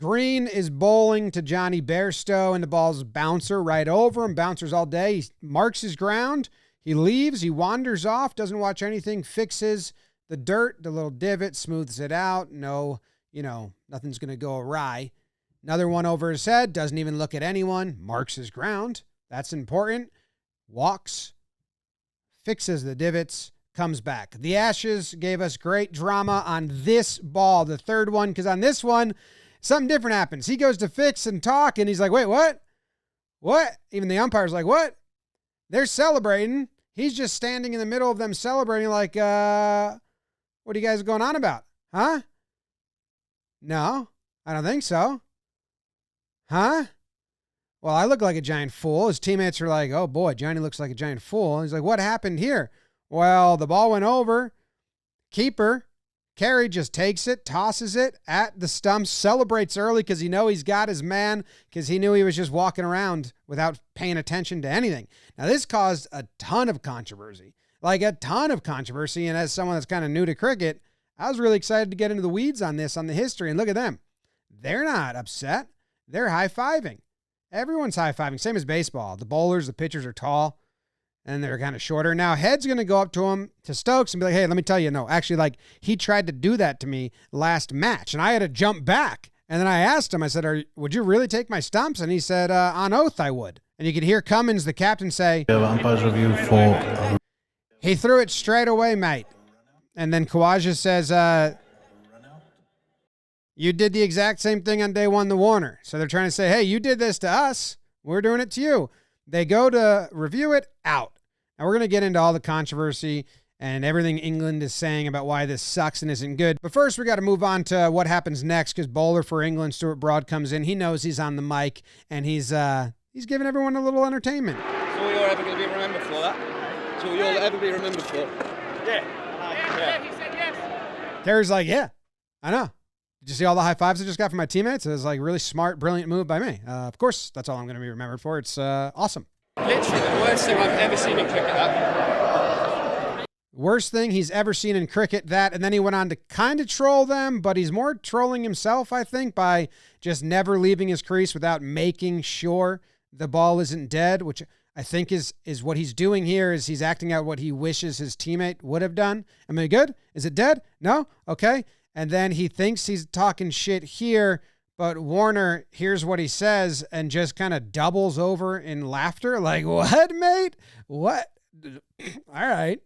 Green is bowling to Jonny Bairstow, and the ball's bouncer right over him. Bouncers all day. He marks his ground. He leaves. He wanders off, doesn't watch anything, fixes the dirt, the little divot, smooths it out. No, nothing's going to go awry. Another one over his head, doesn't even look at anyone, marks his ground. That's important. Walks, fixes the divots, comes back. The Ashes gave us great drama on this ball, the third one, because on this one, something different happens. He goes to fix and talk, and he's like, wait, what? What? Even the umpire's like, what? They're celebrating. He's just standing in the middle of them celebrating like, what are you guys going on about? Huh? No, I don't think so. Huh? Well, I look like a giant fool. His teammates are like, oh boy, Johnny looks like a giant fool. He's like, what happened here? Well, the ball went over. Keeper, Carey just takes it, tosses it at the stumps, celebrates early because he's got his man, because he knew he was just walking around without paying attention to anything. Now, this caused a ton of controversy, And as someone that's kind of new to cricket, I was really excited to get into the weeds on this, on the history. And look at them. They're not upset. They're high-fiving. Everyone's high-fiving. Same as baseball. The bowlers, the pitchers are tall, and they're kind of shorter. Now, Head's going to go up to him, to Stokes, and be like, hey, let me tell you, no, actually, he tried to do that to me last match, and I had to jump back. And then I asked him, I said, would you really take my stumps? And he said, on oath, I would. And you could hear Cummins, the captain, say, umpire's review for... He threw it straight away, mate. And then Khawaja says, you did the exact same thing on day one, the Warner. So they're trying to say, hey, you did this to us. We're doing it to you. They go to review it, out. Now we're going to get into all the controversy and everything England is saying about why this sucks and isn't good. But first, we got to move on to what happens next, because bowler for England, Stuart Broad, comes in. He knows he's on the mic, and he's giving everyone a little entertainment. That's all you're ever going to be remembered for, that? That's all you'll ever be remembered for. Yeah, he said yes. Terry's like, yeah, I know. Did you see all the high fives I just got from my teammates? It was like really smart, brilliant move by me. Of course, that's all I'm going to be remembered for. It's awesome. Literally the worst thing I've ever seen in cricket, that. Worst thing he's ever seen in cricket, that. And then he went on to kind of troll them, but he's more trolling himself, I think, by just never leaving his crease without making sure the ball isn't dead, which I think is what he's doing here. Is he's acting out what he wishes his teammate would have done. Am I good? Is it dead? No? Okay. And then he thinks he's talking shit here, but Warner hears what he says and just kind of doubles over in laughter. Like, what, mate? What? All right.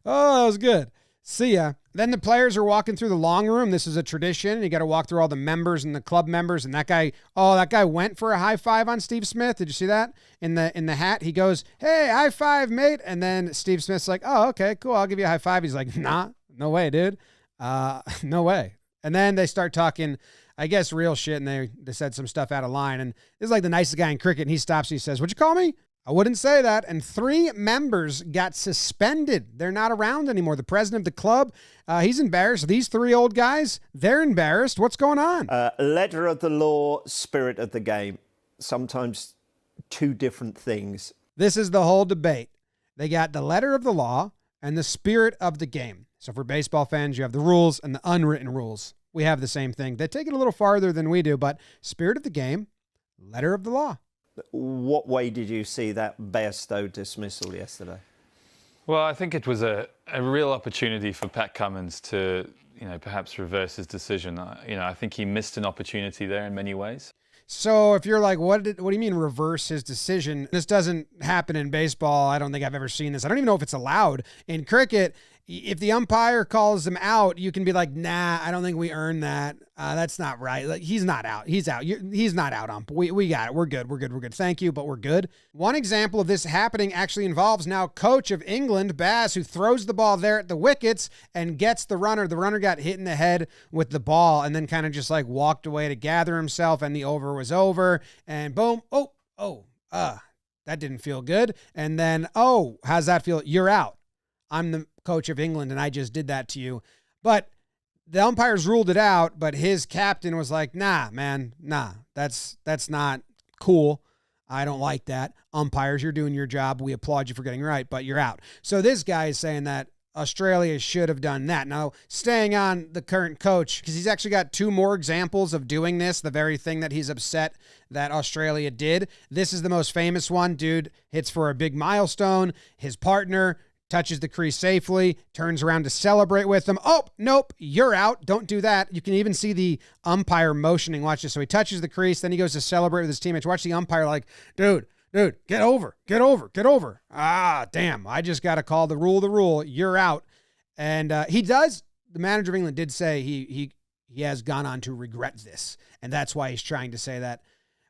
Oh, that was good. See ya. Then the players are walking through the long room. This is a tradition. You got to walk through all the members and the club members. And that guy went for a high five on Steve Smith. Did you see that in the hat? He goes, hey, high five, mate. And then Steve Smith's like, oh, okay, cool. I'll give you a high five. He's like, nah, no way, dude. No way. And then they start talking, I guess, real shit, and they said some stuff out of line. And this is like the nicest guy in cricket, and he stops and he says, what'd you call me? I wouldn't say that. And 3 members got suspended. They're not around anymore. The president of the club, he's embarrassed. These 3 old guys, they're embarrassed. What's going on? Letter of the law, spirit of the game. Sometimes 2 different things. This is the whole debate. They got the letter of the law and the spirit of the game. So for baseball fans, you have the rules and the unwritten rules. We have the same thing. They take it a little farther than we do, but spirit of the game, letter of the law. What way did you see that Bairstow dismissal yesterday? Well, I think it was a real opportunity for Pat Cummins to, perhaps reverse his decision. I think he missed an opportunity there in many ways. So if you're like, what do you mean reverse his decision? This doesn't happen in baseball. I don't think I've ever seen this. I don't even know if it's allowed. In cricket, if the umpire calls him out, you can be like, nah, I don't think we earned that. That's not right. Like, he's not out. He's out. He's not out, ump. We got it. We're good. Thank you, but we're good. One example of this happening actually involves now coach of England, Baz, who throws the ball there at the wickets and gets the runner. The runner got hit in the head with the ball and then kind of just like walked away to gather himself, and the over was over. And boom. That didn't feel good. And then, how's that feel? You're out. I'm the coach of England, and I just did that to you. But the umpires ruled it out, but his captain was like, nah, man, nah, that's not cool. I don't like that. Umpires, you're doing your job. We applaud you for getting right, but you're out. So this guy is saying that, Australia should have done that. Now, staying on the current coach, because he's actually got 2 more examples of doing this, the very thing that he's upset that Australia did. This is the most famous one. Dude hits for a big milestone. His partner touches the crease safely, turns around to celebrate with him. Oh, nope, you're out. Don't do that. You can even see the umpire motioning. Watch this. So he touches the crease, then he goes to celebrate with his teammates. Watch the umpire like, dude, get over. Ah, damn, I just got to call the rule. You're out. And he does, the manager of England did say he has gone on to regret this. And that's why he's trying to say that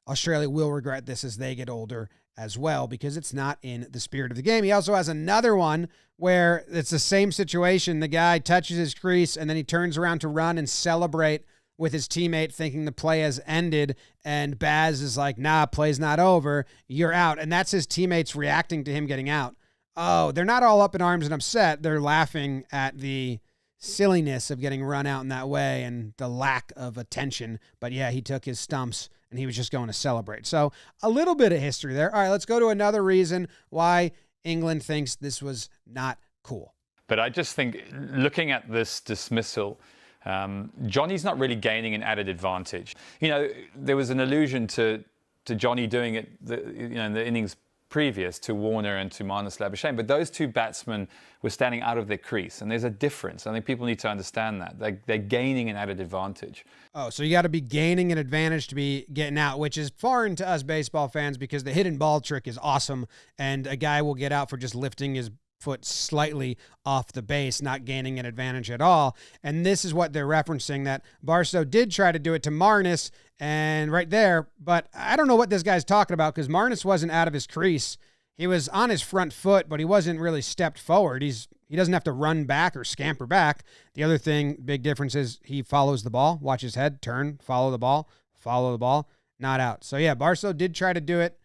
Australia will regret this as they get older as well, because it's not in the spirit of the game. He also has another one where it's the same situation. The guy touches his crease and then he turns around to run and celebrate with his teammate thinking the play has ended, and Baz is like, nah, play's not over, you're out. And that's his teammates reacting to him getting out. Oh, they're not all up in arms and upset. They're laughing at the silliness of getting run out in that way and the lack of attention. But yeah, he took his stumps and he was just going to celebrate. So a little bit of history there. All right, let's go to another reason why England thinks this was not cool. But I just think, looking at this dismissal, Jonny's not really gaining an added advantage. You know, there was an allusion to Jonny doing it, in the innings previous to Warner and to Marnus Labuschagne, but those 2 batsmen were standing out of their crease, and there's a difference. I think people need to understand that. They're gaining an added advantage. Oh, so you got to be gaining an advantage to be getting out, which is foreign to us baseball fans because the hidden ball trick is awesome, and a guy will get out for just lifting his foot slightly off the base, not gaining an advantage at all. And this is what they're referencing, that Bairstow did try to do it to Marnus, and right there, but I don't know what this guy's talking about because Marnus wasn't out of his crease. He was on his front foot, but he wasn't really stepped forward. He doesn't have to run back or scamper back. The other thing, big difference is he follows the ball, watch his head, turn, follow the ball, not out. So yeah, Bairstow did try to do it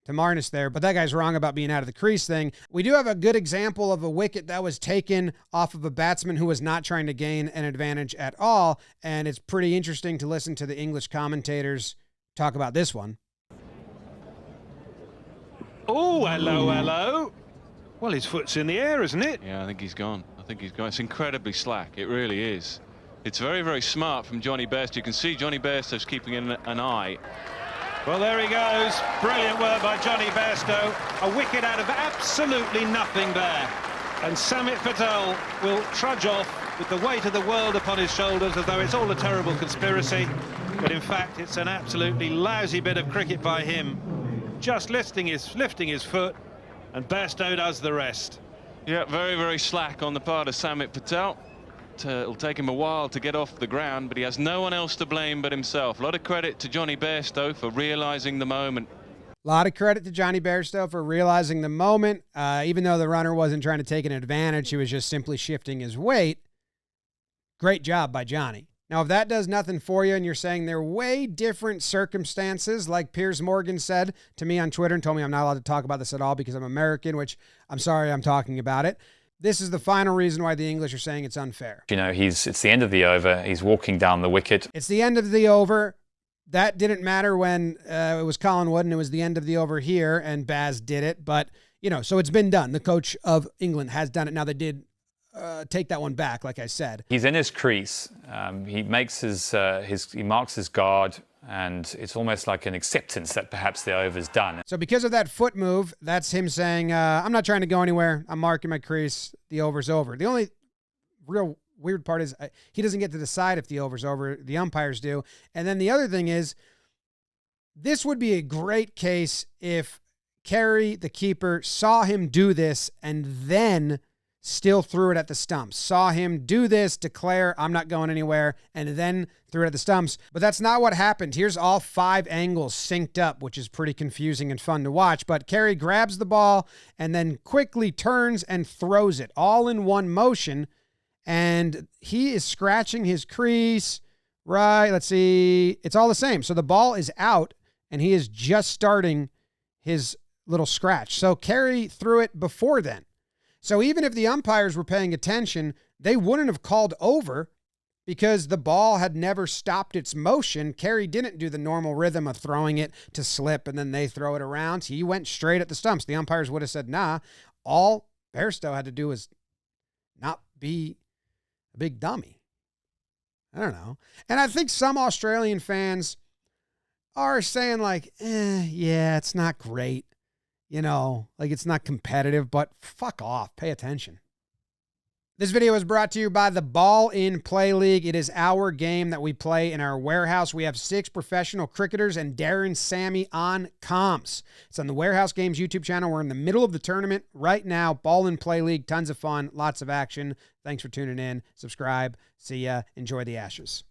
to Marnus there, but that guy's wrong about being out of the crease thing. We do have a good example of a wicket that was taken off of a batsman who was not trying to gain an advantage at all, and it's pretty interesting to listen to the English commentators talk about this one. Oh, hello. Well, his foot's in the air, isn't it? Yeah, I think he's gone. It's incredibly slack. It really is. It's very, very smart from Jonny Bairstow. You can see Jonny Bairstow's keeping an eye. Well, there he goes. Brilliant work by Jonny Bairstow. A wicket out of absolutely nothing there. And Samit Patel will trudge off with the weight of the world upon his shoulders as though it's all a terrible conspiracy. But in fact, it's an absolutely lousy bit of cricket by him. Just lifting his foot, and Bairstow does the rest. Yeah, very, very slack on the part of Samit Patel. It'll take him a while to get off the ground, but he has no one else to blame but himself. A lot of credit to Jonny Bairstow for realising the moment. A lot of credit to Jonny Bairstow for realizing the moment. Even though the runner wasn't trying to take an advantage, he was just simply shifting his weight. Great job by Jonny. Now, if that does nothing for you and you're saying they're way different circumstances, like Piers Morgan said to me on Twitter and told me I'm not allowed to talk about this at all because I'm American, which I'm sorry I'm talking about it. This is the final reason why the English are saying it's unfair. You know, it's the end of the over. He's walking down the wicket. It's the end of the over. That didn't matter when it was Colin Wood and it was the end of the over here and Baz did it. But, so it's been done. The coach of England has done it. Now, they did take that one back, like I said. He's in his crease. He makes he marks his guard, and it's almost like an acceptance that perhaps the over's done. So because of that foot move, that's him saying, I'm not trying to go anywhere. I'm marking my crease. The over's over. The only real weird part is he doesn't get to decide if the over's over. The umpires do. And then the other thing is, this would be a great case if Carey, the keeper, saw him do this and then still threw it at the stumps. Saw him do this, declare, I'm not going anywhere, and then threw it at the stumps. But that's not what happened. Here's all 5 angles synced up, which is pretty confusing and fun to watch. But Carey grabs the ball and then quickly turns and throws it all in one motion. And he is scratching his crease. Right, let's see. It's all the same. So the ball is out, and he is just starting his little scratch. So Carey threw it before then. So even if the umpires were paying attention, they wouldn't have called over because the ball had never stopped its motion. Carey didn't do the normal rhythm of throwing it to slip and then they throw it around. He went straight at the stumps. The umpires would have said, nah. All Bairstow had to do was not be a big dummy. I don't know. And I think some Australian fans are saying like, yeah, it's not great. You know, like it's not competitive, but fuck off. Pay attention. This video is brought to you by the Ball in Play League. It is our game that we play in our warehouse. We have 6 professional cricketers and Darren Sammy on comms. It's on the Warehouse Games YouTube channel. We're in the middle of the tournament right now. Ball in Play League, tons of fun, lots of action. Thanks for tuning in. Subscribe. See ya. Enjoy the Ashes.